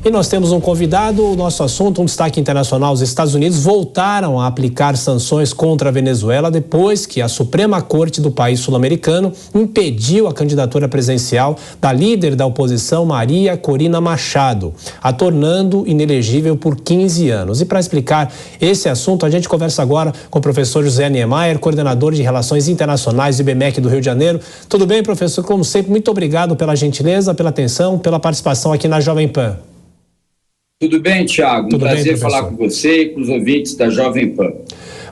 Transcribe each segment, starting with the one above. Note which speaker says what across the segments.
Speaker 1: E nós temos um convidado, o nosso assunto, um destaque internacional. Os Estados Unidos voltaram a aplicar sanções contra a Venezuela depois que a Suprema Corte do país sul-americano impediu a candidatura presidencial da líder da oposição, Maria Corina Machado, a tornando inelegível por 15 anos. E para explicar esse assunto, a gente conversa agora com o professor José Niemeyer, coordenador de Relações Internacionais do IBMEC do Rio de Janeiro. Tudo bem, professor? Como sempre, muito obrigado pela gentileza, pela atenção, pela participação aqui na Jovem Pan.
Speaker 2: Tudo bem, Thiago? Um prazer falar com você e com os ouvintes da Jovem Pan.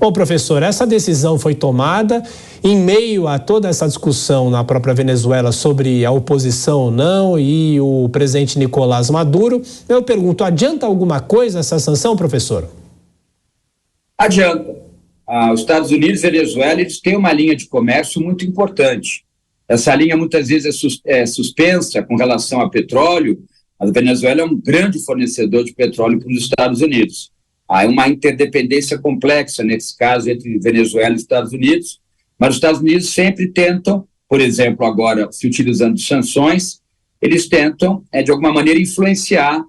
Speaker 1: Bom, professor, essa decisão foi tomada em meio a toda essa discussão na própria Venezuela sobre a oposição ou não e o presidente Nicolás Maduro. Eu pergunto, adianta alguma coisa essa sanção, professor?
Speaker 2: Adianta. Os Estados Unidos e a Venezuela, eles têm uma linha de comércio muito importante. Essa linha muitas vezes é suspensa com relação a petróleo. A Venezuela é um grande fornecedor de petróleo para os Estados Unidos. Há uma interdependência complexa, nesse caso, entre Venezuela e Estados Unidos, mas os Estados Unidos sempre tentam, por exemplo, agora, se utilizando sanções, eles tentam, de alguma maneira, influenciar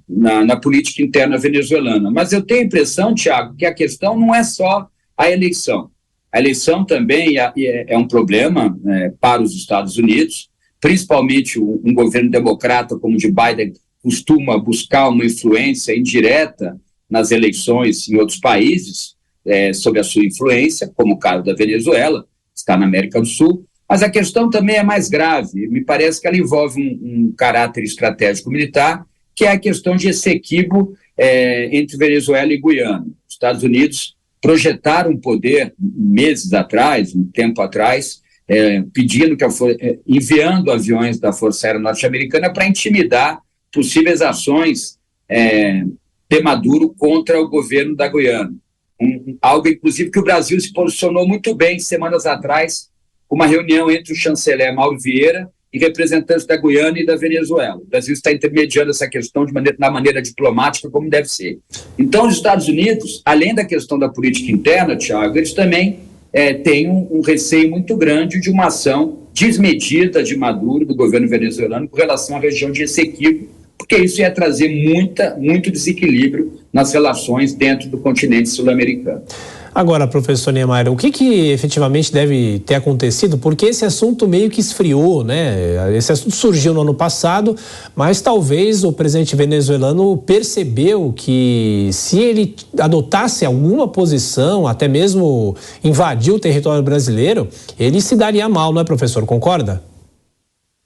Speaker 2: na política interna venezuelana. Mas eu tenho a impressão, Thiago, que a questão não é só a eleição. A eleição também é um problema para os Estados Unidos, principalmente um governo democrata como o de Biden costuma buscar uma influência indireta nas eleições em outros países, sob a sua influência, como o caso da Venezuela, que está na América do Sul. Mas a questão também é mais grave, me parece que ela envolve um caráter estratégico militar, que é a questão de Essequibo entre Venezuela e Guiana. Os Estados Unidos projetaram um poder meses atrás, um tempo atrás, pedindo enviando aviões da Força Aérea Norte-Americana para intimidar possíveis ações de Maduro contra o governo da Guiana. Algo, inclusive, que o Brasil se posicionou muito bem semanas atrás, uma reunião entre o chanceler Mauro Vieira e representantes da Guiana e da Venezuela. O Brasil está intermediando essa questão da maneira diplomática, como deve ser. Então, os Estados Unidos, além da questão da política interna, Thiago, eles também têm um receio muito grande de uma ação desmedida de Maduro, do governo venezuelano, com relação à região de Essequibo, porque isso ia trazer muito desequilíbrio nas relações dentro do continente sul-americano.
Speaker 1: Agora, professor Niemeyer, o que efetivamente deve ter acontecido? Porque esse assunto meio que esfriou, né? Esse assunto surgiu no ano passado, mas talvez o presidente venezuelano percebeu que se ele adotasse alguma posição, até mesmo invadir o território brasileiro, ele se daria mal, não é, professor? Concorda?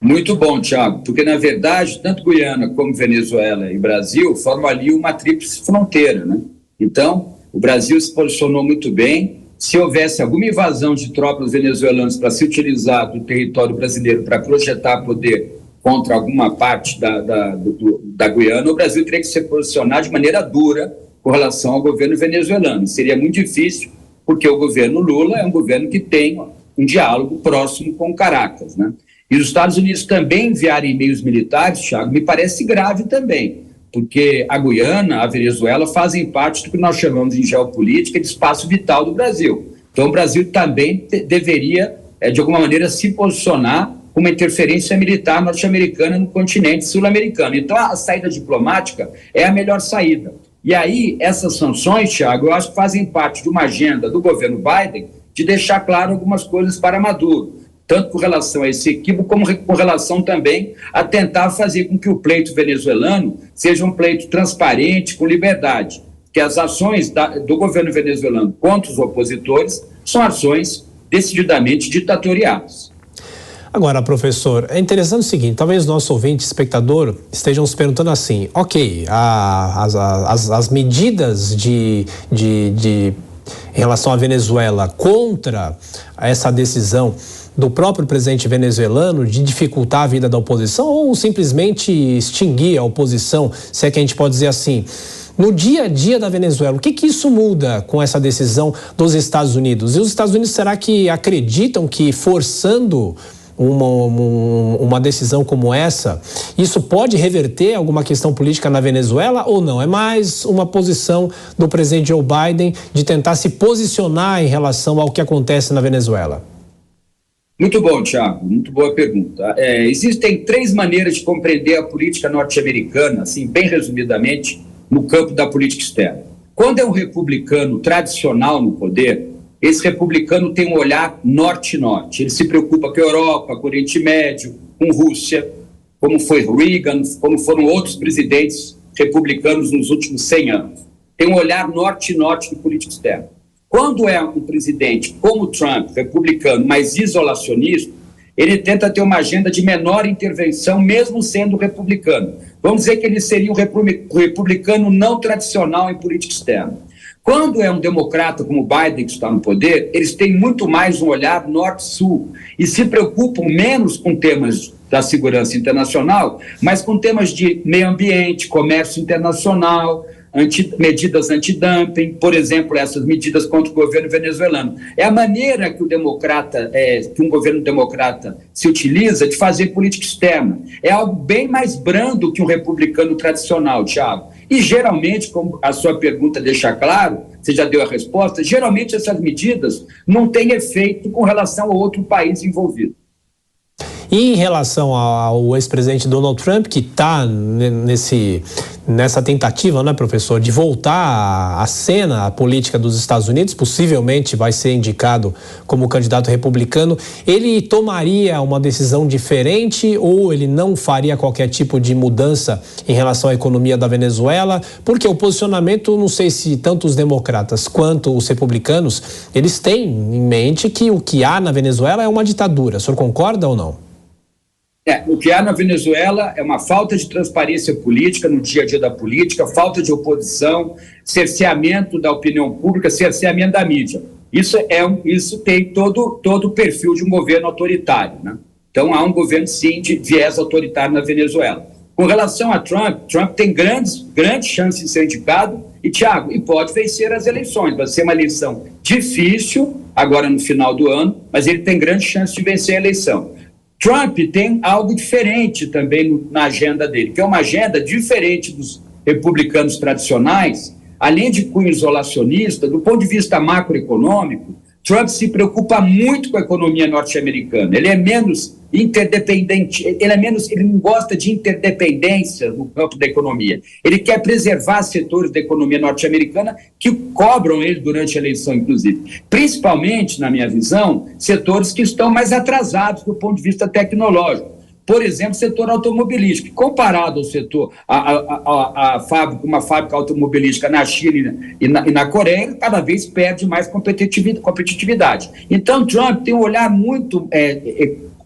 Speaker 2: Muito bom, Thiago, porque na verdade, tanto Guiana como Venezuela e Brasil formam ali uma tríplice fronteira, né? Então, o Brasil se posicionou muito bem. Se houvesse alguma invasão de tropas venezuelanas para se utilizar do território brasileiro para projetar poder contra alguma parte da Guiana, o Brasil teria que se posicionar de maneira dura com relação ao governo venezuelano. Seria muito difícil, porque o governo Lula é um governo que tem um diálogo próximo com Caracas, né? E os Estados Unidos também enviarem meios militares, Thiago, me parece grave também, porque a Guiana, a Venezuela fazem parte do que nós chamamos em geopolítica de espaço vital do Brasil. Então o Brasil também deveria, de alguma maneira, se posicionar com uma interferência militar norte-americana no continente sul-americano. Então a saída diplomática é a melhor saída. E aí essas sanções, Thiago, eu acho que fazem parte de uma agenda do governo Biden de deixar claro algumas coisas para Maduro, tanto com relação a esse equívoco, como com relação também a tentar fazer com que o pleito venezuelano seja um pleito transparente, com liberdade. Que as ações do governo venezuelano contra os opositores são ações decididamente ditatoriais.
Speaker 1: Agora, professor, é interessante o seguinte, talvez nosso ouvinte, espectador, estejam se perguntando assim, ok, as medidas em relação à Venezuela contra essa decisão do próprio presidente venezuelano de dificultar a vida da oposição ou simplesmente extinguir a oposição, se é que a gente pode dizer assim. No dia a dia da Venezuela, o que isso muda com essa decisão dos Estados Unidos? E os Estados Unidos, será que acreditam que forçando uma decisão como essa, isso pode reverter alguma questão política na Venezuela ou não? É mais uma posição do presidente Joe Biden de tentar se posicionar em relação ao que acontece na Venezuela?
Speaker 2: Muito bom, Thiago, muito boa pergunta. Existem três maneiras de compreender a política norte-americana, assim, bem resumidamente, no campo da política externa. Quando é um republicano tradicional no poder, esse republicano tem um olhar norte-norte. Ele se preocupa com a Europa, com o Oriente Médio, com Rússia, como foi Reagan, como foram outros presidentes republicanos nos últimos 100 anos. Tem um olhar norte-norte de política externa. Quando é um presidente como Trump, republicano, mais isolacionista, ele tenta ter uma agenda de menor intervenção, mesmo sendo republicano. Vamos dizer que ele seria um republicano não tradicional em política externa. Quando é um democrata como Biden, que está no poder, eles têm muito mais um olhar norte-sul e se preocupam menos com temas da segurança internacional, mas com temas de meio ambiente, comércio internacional, medidas antidumping, por exemplo, essas medidas contra o governo venezuelano. É a maneira que que um governo democrata se utiliza de fazer política externa. É algo bem mais brando que um republicano tradicional, Thiago. E geralmente, como a sua pergunta deixa claro, você já deu a resposta, geralmente essas medidas não têm efeito com relação a outro país envolvido.
Speaker 1: E em relação ao ex-presidente Donald Trump, que está nessa tentativa, né, professor, de voltar à cena, à política dos Estados Unidos, possivelmente vai ser indicado como candidato republicano, ele tomaria uma decisão diferente ou ele não faria qualquer tipo de mudança em relação à economia da Venezuela? Porque o posicionamento, não sei se tanto os democratas quanto os republicanos, eles têm em mente que o que há na Venezuela é uma ditadura. O senhor concorda ou não?
Speaker 2: O que há na Venezuela é uma falta de transparência política no dia a dia da política, falta de oposição, cerceamento da opinião pública, cerceamento da mídia. Isso tem todo o perfil de um governo autoritário, né? Então há um governo, sim, de viés autoritário na Venezuela. Com relação a Trump tem grandes chances de ser indicado e, Thiago, pode vencer as eleições. Vai ser uma eleição difícil, agora no final do ano, mas ele tem grande chance de vencer a eleição. Trump tem algo diferente também na agenda dele, que é uma agenda diferente dos republicanos tradicionais, além de cunho isolacionista, do ponto de vista macroeconômico. Trump se preocupa muito com a economia norte-americana, ele é menos interdependente, ele não gosta de interdependência no campo da economia. Ele quer preservar setores da economia norte-americana que cobram ele durante a eleição, inclusive. Principalmente, na minha visão, setores que estão mais atrasados do ponto de vista tecnológico. Por exemplo, o setor automobilístico. Comparado ao setor, uma fábrica automobilística na China e na Coreia, ele cada vez perde mais competitividade. Então, Trump tem um olhar muito...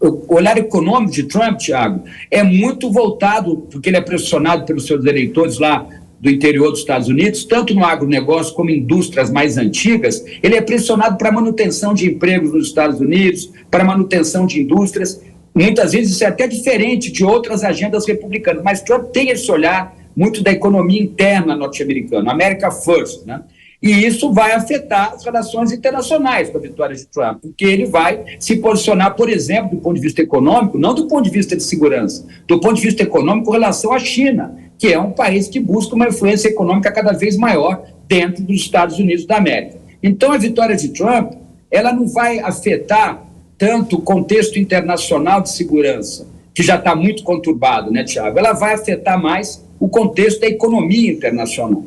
Speaker 2: O olhar econômico de Trump, Thiago, é muito voltado, porque ele é pressionado pelos seus eleitores lá do interior dos Estados Unidos, tanto no agronegócio como em indústrias mais antigas, ele é pressionado para a manutenção de empregos nos Estados Unidos, para a manutenção de indústrias. Muitas vezes isso é até diferente de outras agendas republicanas, mas Trump tem esse olhar muito da economia interna norte-americana, America First, né? E isso vai afetar as relações internacionais com a vitória de Trump, porque ele vai se posicionar, por exemplo, do ponto de vista econômico, não do ponto de vista de segurança, do ponto de vista econômico com relação à China, que é um país que busca uma influência econômica cada vez maior dentro dos Estados Unidos da América. Então, a vitória de Trump, ela não vai afetar tanto o contexto internacional de segurança, que já está muito conturbado, né, Thiago? Ela vai afetar mais o contexto da economia internacional.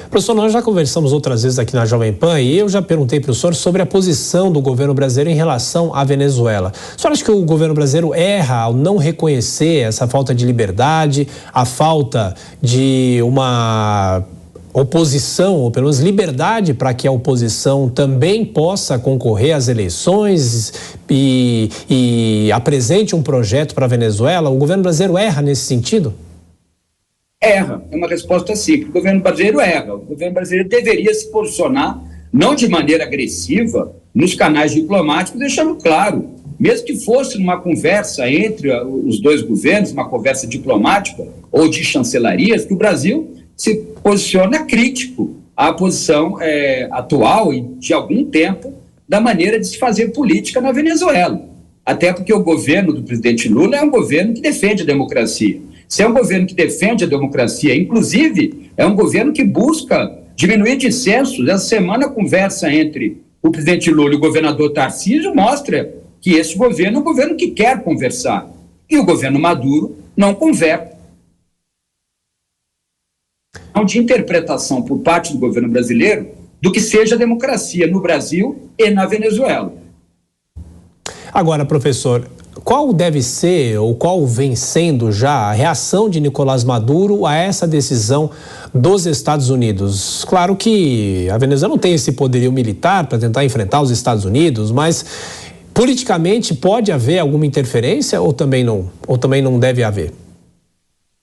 Speaker 1: Professor, nós já conversamos outras vezes aqui na Jovem Pan e eu já perguntei para o senhor sobre a posição do governo brasileiro em relação à Venezuela. O senhor acha que o governo brasileiro erra ao não reconhecer essa falta de liberdade, a falta de uma oposição, ou pelo menos liberdade para que a oposição também possa concorrer às eleições e apresente um projeto para a Venezuela? O governo brasileiro erra nesse sentido?
Speaker 2: Erra, é uma resposta simples. O governo brasileiro erra. O governo brasileiro deveria se posicionar, não de maneira agressiva, nos canais diplomáticos, deixando claro, mesmo que fosse numa conversa entre os dois governos, uma conversa diplomática ou de chancelarias, que o Brasil se posiciona crítico à posição atual e de algum tempo da maneira de se fazer política na Venezuela. Até porque o governo do presidente Lula é um governo que defende a democracia. Se é um governo que defende a democracia, inclusive, é um governo que busca diminuir dissensos. Essa semana, a conversa entre o presidente Lula e o governador Tarcísio mostra que esse governo é um governo que quer conversar. E o governo Maduro não conversa. De interpretação por parte do governo brasileiro do que seja a democracia no Brasil e na Venezuela.
Speaker 1: Agora, professor, qual deve ser ou qual vem sendo já a reação de Nicolás Maduro a essa decisão dos Estados Unidos? Claro que a Venezuela não tem esse poderio militar para tentar enfrentar os Estados Unidos, mas politicamente pode haver alguma interferência ou também não deve haver?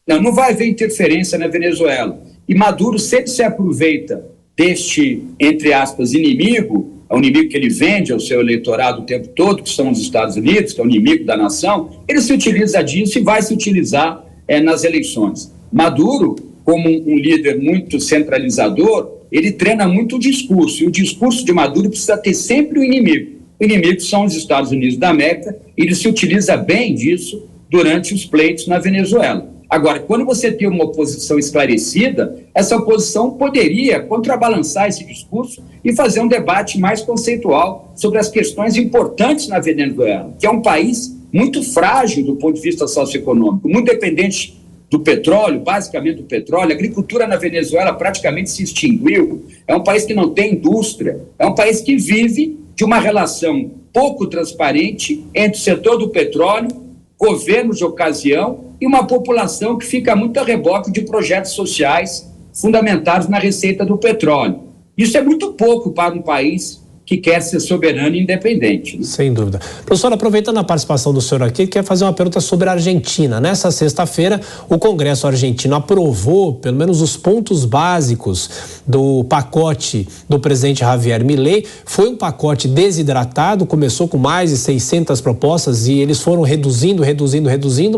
Speaker 2: Não vai haver interferência na Venezuela. E Maduro sempre se aproveita deste, entre aspas, inimigo, o inimigo que ele vende ao seu eleitorado o tempo todo, que são os Estados Unidos, que é o inimigo da nação, ele se utiliza disso e vai se utilizar nas eleições. Maduro, como um líder muito centralizador, ele treina muito o discurso, e o discurso de Maduro precisa ter sempre o inimigo. O inimigo são os Estados Unidos da América, e ele se utiliza bem disso durante os pleitos na Venezuela. Agora, quando você tem uma oposição esclarecida, essa oposição poderia contrabalançar esse discurso e fazer um debate mais conceitual sobre as questões importantes na Venezuela, que é um país muito frágil do ponto de vista socioeconômico, muito dependente do petróleo, basicamente do petróleo. A agricultura na Venezuela praticamente se extinguiu. É um país que não tem indústria, é um país que vive de uma relação pouco transparente entre o setor do petróleo, governos de ocasião e uma população que fica muito a reboque de projetos sociais fundamentados na receita do petróleo. Isso é muito pouco para um país que quer ser soberano e independente. Né?
Speaker 1: Sem dúvida. Professor, aproveitando a participação do senhor aqui, quer fazer uma pergunta sobre a Argentina. Nessa sexta-feira, o Congresso argentino aprovou pelo menos os pontos básicos do pacote do presidente Javier Milei. Foi um pacote desidratado, começou com mais de 600 propostas e eles foram reduzindo,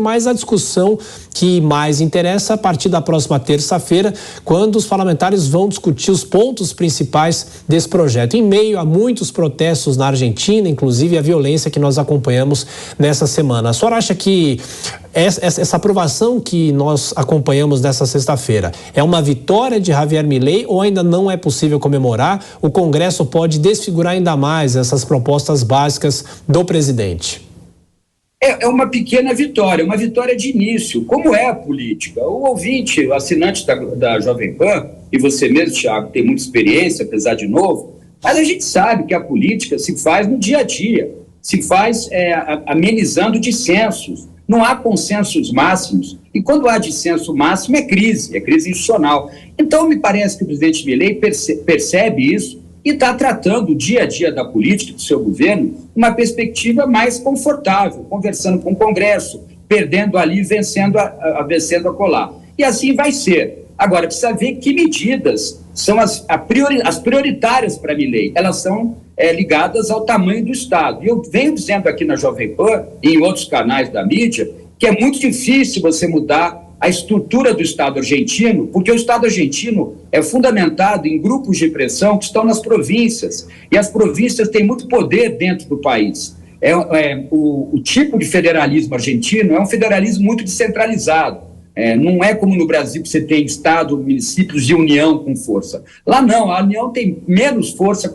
Speaker 1: mas a discussão que mais interessa a partir da próxima terça-feira, quando os parlamentares vão discutir os pontos principais desse projeto. Em meio a muitos protestos na Argentina, inclusive a violência que nós acompanhamos nessa semana. A senhora acha que essa aprovação que nós acompanhamos nessa sexta-feira é uma vitória de Javier Milei ou ainda não é possível comemorar? O Congresso pode desfigurar ainda mais essas propostas básicas do presidente?
Speaker 2: É uma pequena vitória, uma vitória de início. Como é a política? O ouvinte, o assinante da Jovem Pan, e você mesmo, Thiago, tem muita experiência, apesar de novo, mas a gente sabe que a política se faz no dia a dia, se faz amenizando dissensos. Não há consensos máximos, e quando há dissenso máximo é crise institucional. Então, me parece que o presidente Milei percebe isso e está tratando o dia a dia da política do seu governo uma perspectiva mais confortável, conversando com o Congresso, perdendo ali, vencendo a colar. E assim vai ser. Agora, precisa ver que medidas são as prioritárias para Milei. Elas são ligadas ao tamanho do Estado. E eu venho dizendo aqui na Jovem Pan e em outros canais da mídia que é muito difícil você mudar a estrutura do Estado argentino, porque o Estado argentino é fundamentado em grupos de pressão que estão nas províncias. E as províncias têm muito poder dentro do país. O tipo de federalismo argentino é um federalismo muito descentralizado. Não é como no Brasil que você tem Estado, municípios e União com força. Lá não, a União tem menos força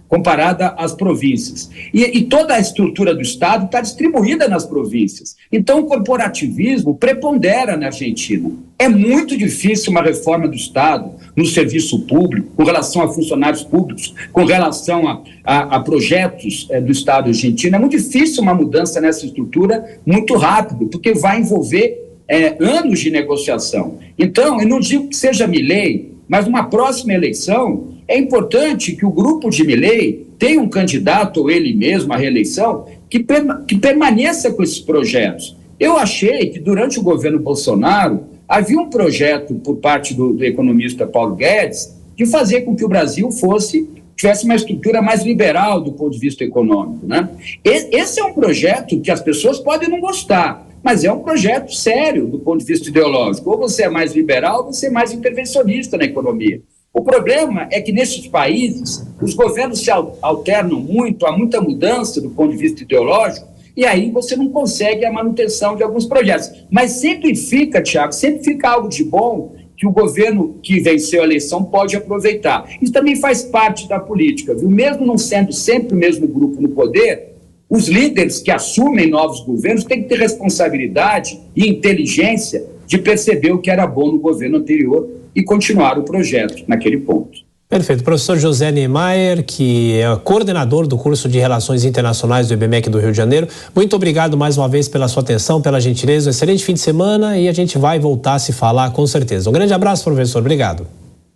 Speaker 2: comparada às províncias. E toda a estrutura do Estado está distribuída nas províncias. Então o corporativismo prepondera na Argentina. É muito difícil uma reforma do Estado no serviço público, com relação a funcionários públicos, com relação a projetos do Estado argentino. É muito difícil uma mudança nessa estrutura muito rápido, porque vai envolver anos de negociação. Então, eu não digo que seja Milei, mas numa próxima eleição, é importante que o grupo de Milei tenha um candidato, ou ele mesmo, à reeleição, que permaneça com esses projetos. Eu achei que durante o governo Bolsonaro havia um projeto por parte do economista Paulo Guedes de fazer com que o Brasil tivesse uma estrutura mais liberal do ponto de vista econômico, né? Esse é um projeto que as pessoas podem não gostar, mas é um projeto sério do ponto de vista ideológico. Ou você é mais liberal, ou você é mais intervencionista na economia. O problema é que nesses países os governos se alternam muito, há muita mudança do ponto de vista ideológico, e aí você não consegue a manutenção de alguns projetos. Mas sempre fica, Thiago, algo de bom que o governo que venceu a eleição pode aproveitar. Isso também faz parte da política, viu? Mesmo não sendo sempre o mesmo grupo no poder, Os líderes que assumem novos governos têm que ter responsabilidade e inteligência de perceber o que era bom no governo anterior e continuar o projeto naquele ponto.
Speaker 1: Perfeito. Professor José Niemeyer, que é coordenador do curso de Relações Internacionais do IBMEC do Rio de Janeiro, muito obrigado mais uma vez pela sua atenção, pela gentileza, um excelente fim de semana e a gente vai voltar a se falar com certeza. Um grande abraço, professor, obrigado.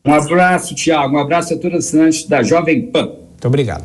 Speaker 2: Um abraço, Tiago, um abraço a todos os assinantes da Jovem Pan.
Speaker 1: Muito obrigado.